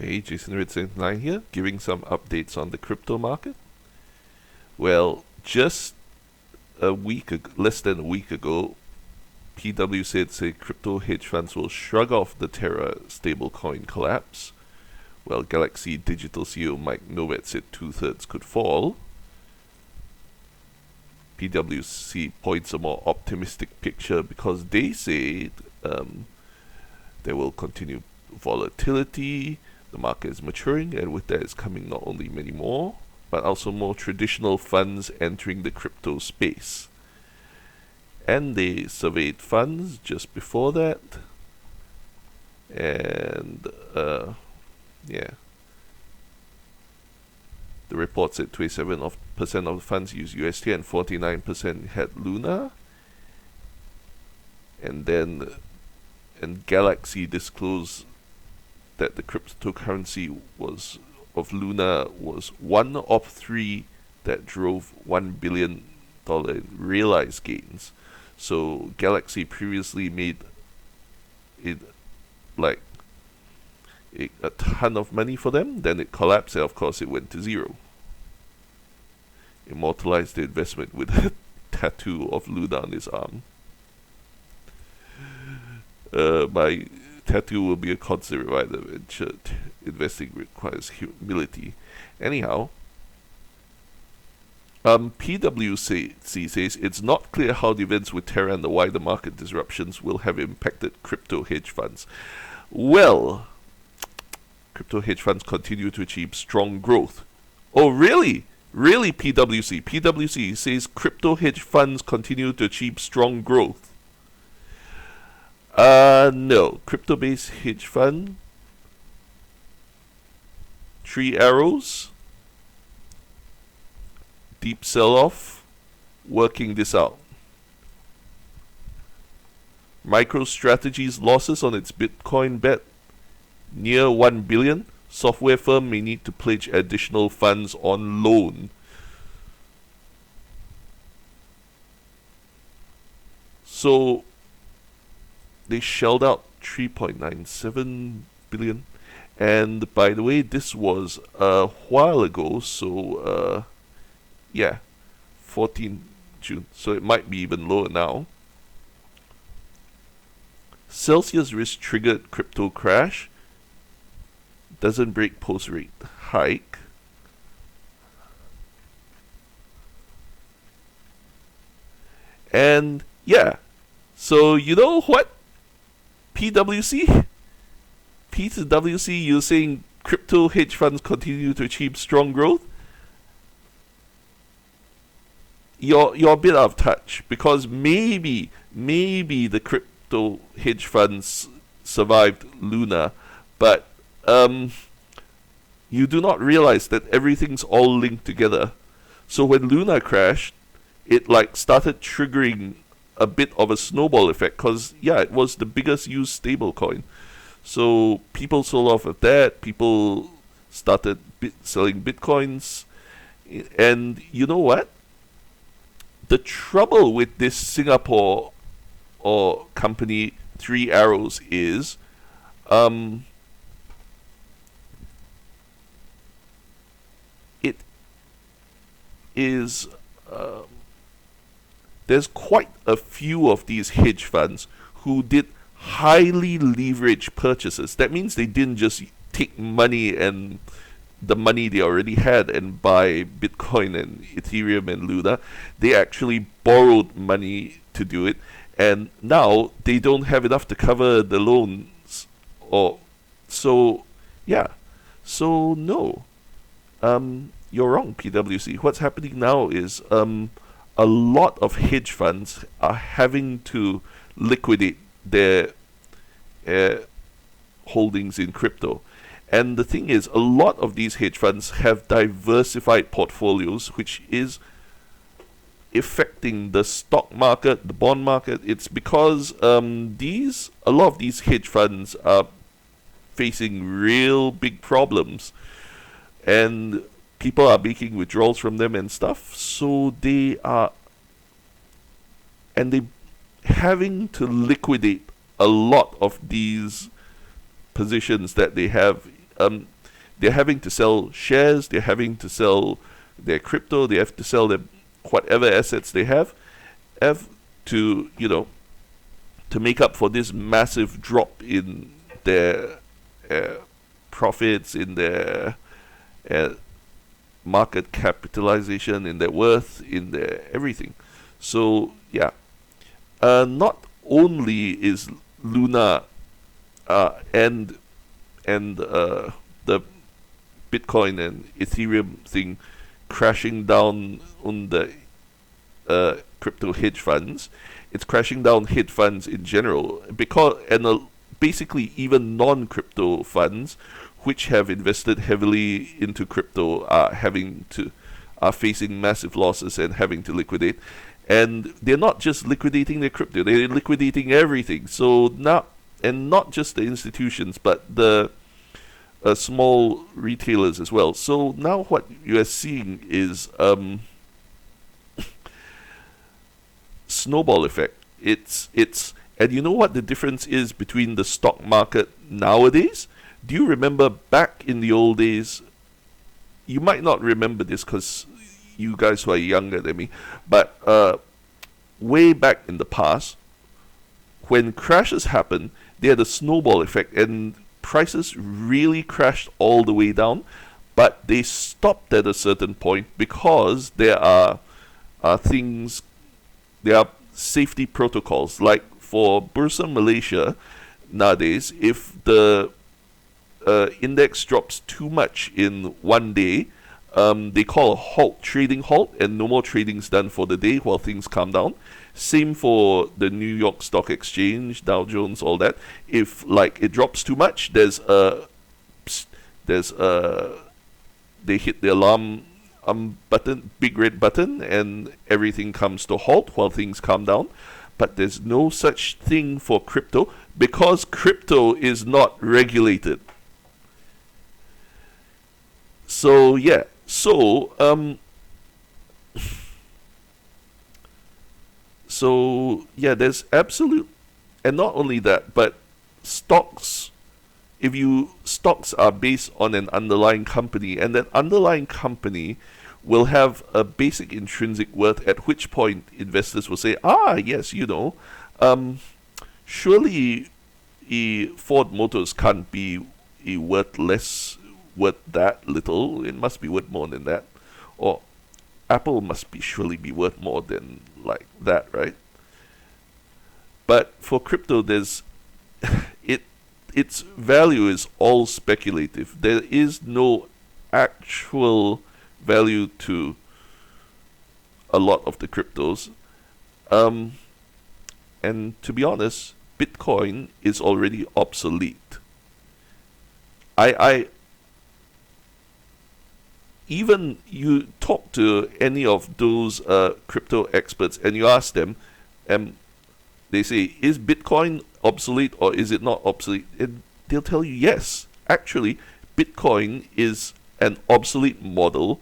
Hey, Jason Red79 here, giving some updates on the crypto market. Well, just less than a week ago, PWC said crypto hedge funds will shrug off the Terra stablecoin collapse. Well, Galaxy Digital CEO Mike Novak said 2/3 could fall. PWC points a more optimistic picture because they say there will continue volatility. The market is maturing, and with that is coming not only many more, but also more traditional funds entering the crypto space. And they surveyed funds just before that, and the report said 27% of the funds use UST and 49% had Luna. And Galaxy disclosed that the cryptocurrency of Luna was one of three that drove $1 billion in realized gains. So Galaxy previously made it like a ton of money for them, then it collapsed and of course it went to zero. Immortalized the investment with a tattoo of Luna on his arm. My tattoo will be a constant reminder that investing requires humility. Anyhow, PWC says it's not clear how the events with Terra and the wider market disruptions will have impacted crypto hedge funds. Well, crypto hedge funds continue to achieve strong growth. Oh, really? Really, PWC? PWC says crypto hedge funds continue to achieve strong growth. No. Crypto-based hedge fund, 3 arrows, deep sell-off, working this out. MicroStrategy's losses on its Bitcoin bet near 1 billion. Software firm may need to pledge additional funds on loan. So they shelled out 3.97 billion, and by the way, this was a while ago, so 14 June, so it might be even lower now. Celsius risk triggered crypto crash, doesn't break post rate hike. And so you know what? PWC, you're saying crypto hedge funds continue to achieve strong growth? You're a bit out of touch, because maybe the crypto hedge funds survived Luna, but you do not realize that everything's all linked together. So when Luna crashed, it started triggering a bit of a snowball effect, because it was the biggest used stablecoin. So people sold off of that, people started selling bitcoins, and you know what? The trouble with this Singapore company 3 Arrows is it is there's quite a few of these hedge funds who did highly leveraged purchases. That means they didn't just take money and the money they already had and buy Bitcoin and Ethereum and Luna. They actually borrowed money to do it, and now they don't have enough to cover the loans. So no, you're wrong, PWC. What's happening now is a lot of hedge funds are having to liquidate their holdings in crypto. And the thing is, a lot of these hedge funds have diversified portfolios, which is affecting the stock market, the bond market. It's because a lot of these hedge funds are facing real big problems, and people are making withdrawals from them and stuff. So they having to liquidate a lot of these positions that they have. they're having to sell shares, they're having to sell their crypto, they have to sell their whatever assets they have to, to make up for this massive drop in their profits, in their market capitalization, in their worth, in their everything. So yeah, not only is Luna and the Bitcoin and Ethereum thing crashing down on the crypto hedge funds, it's crashing down hedge funds in general, basically even non-crypto funds which have invested heavily into crypto are facing massive losses and having to liquidate. And they're not just liquidating their crypto, they're liquidating everything. So now, and not just the institutions, but the small retailers as well. So now what you are seeing is snowball effect. And you know what the difference is between the stock market nowadays? Do you remember back in the old days? You might not remember this because you guys who are younger than me, but way back in the past, when crashes happen, they had a snowball effect and prices really crashed all the way down, but they stopped at a certain point because there are safety protocols. Like for Bursa Malaysia nowadays, if the index drops too much in one day, they call a trading halt, and no more trading is done for the day while things calm down. Same for the New York Stock Exchange, Dow Jones, all that. If it drops too much, they hit the alarm button, big red button, and everything comes to halt while things calm down. But there's no such thing for crypto because crypto is not regulated. So yeah, there's absolute, and not only that, but stocks are based on an underlying company, and that underlying company will have a basic intrinsic worth, at which point investors will say, yes, surely Ford Motors can't be worth that little, it must be worth more than that. Or Apple must surely be worth more than like that, right? But for crypto, its value is all speculative. There is no actual value to a lot of the cryptos. And to be honest, Bitcoin is already obsolete. Even you talk to any of those crypto experts and you ask them, they say, is Bitcoin obsolete or is it not obsolete? And they'll tell you, yes, actually, Bitcoin is an obsolete model.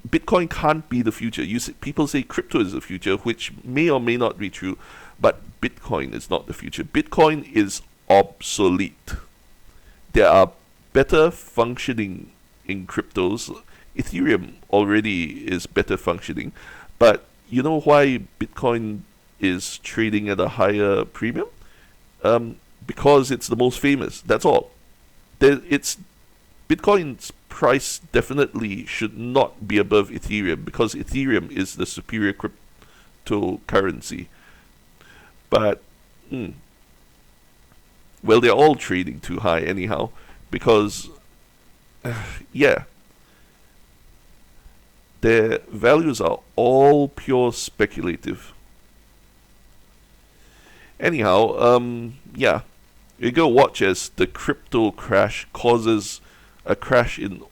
Bitcoin can't be the future. People say crypto is the future, which may or may not be true, but Bitcoin is not the future. Bitcoin is obsolete. There are better functioning in cryptos. Ethereum already is better functioning, but you know why Bitcoin is trading at a higher premium? Because it's the most famous. That's all. Bitcoin's price definitely should not be above Ethereum because Ethereum is the superior cryptocurrency. But they're all trading too high anyhow because their values are all pure speculative. Anyhow, you go watch as the crypto crash causes a crash in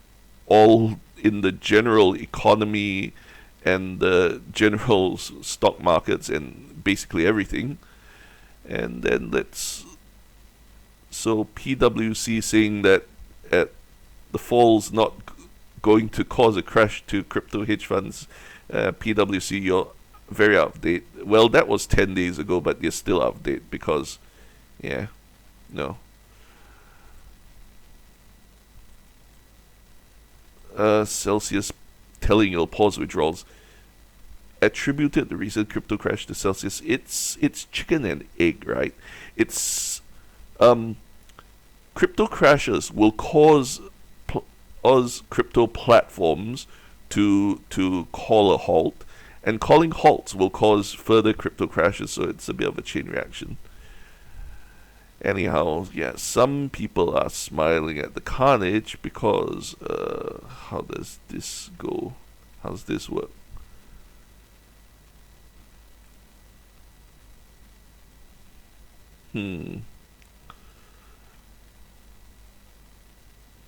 the general economy and the general stock markets and basically everything. And then PWC saying that the fall's not going to cause a crash to crypto hedge funds. PWC, you're very out of date. Well, that was 10 days ago, but you're still out of date because, no. Celsius telling it'll pause withdrawals. Attributed the recent crypto crash to Celsius. It's chicken and egg, right? It's crypto crashes will cause crypto platforms to call a halt, and calling halts will cause further crypto crashes. So it's a bit of a chain reaction. Anyhow, yeah, some people are smiling at the carnage because how does this go? How's this work?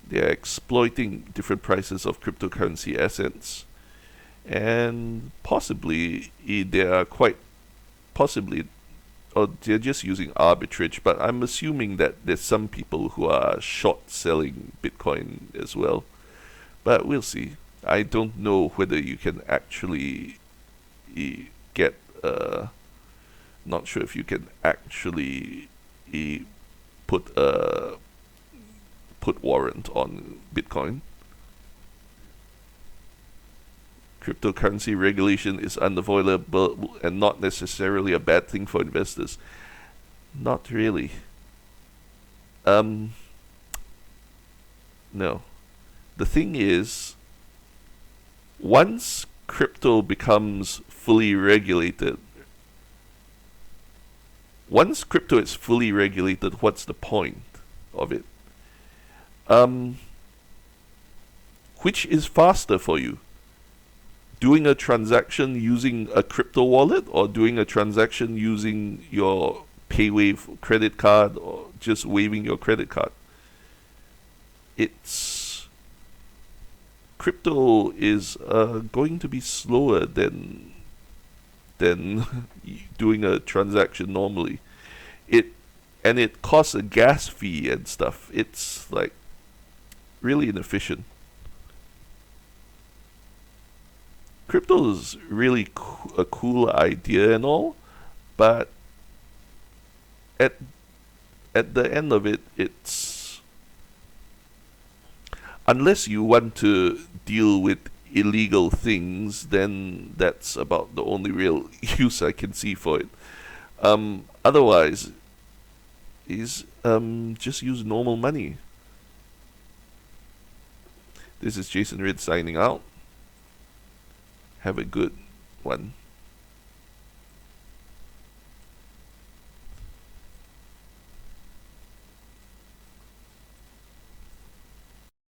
They're exploiting different prices of cryptocurrency assets, and possibly they are quite possibly, or they're just using arbitrage. But I'm assuming that there's some people who are short selling Bitcoin as well. But we'll see. I don't know whether you can actually get. Not sure if you can actually put a put warrant on Bitcoin. Cryptocurrency regulation is unavoidable and not necessarily a bad thing for investors. Not really. No. The thing is, once crypto becomes fully regulated, once crypto is fully regulated, what's the point of it? Which is faster for you? Doing a transaction using a crypto wallet, or doing a transaction using your PayWave credit card, or just waving your credit card? It's crypto is going to be slower than doing a transaction normally. It costs a gas fee and stuff. It's like really inefficient. Crypto is really a cool idea and all, but at the end of it, it's unless you want to deal with illegal things, then that's about the only real use I can see for it. Otherwise, is just use normal money. This is Jason Reed signing out. Have a good one.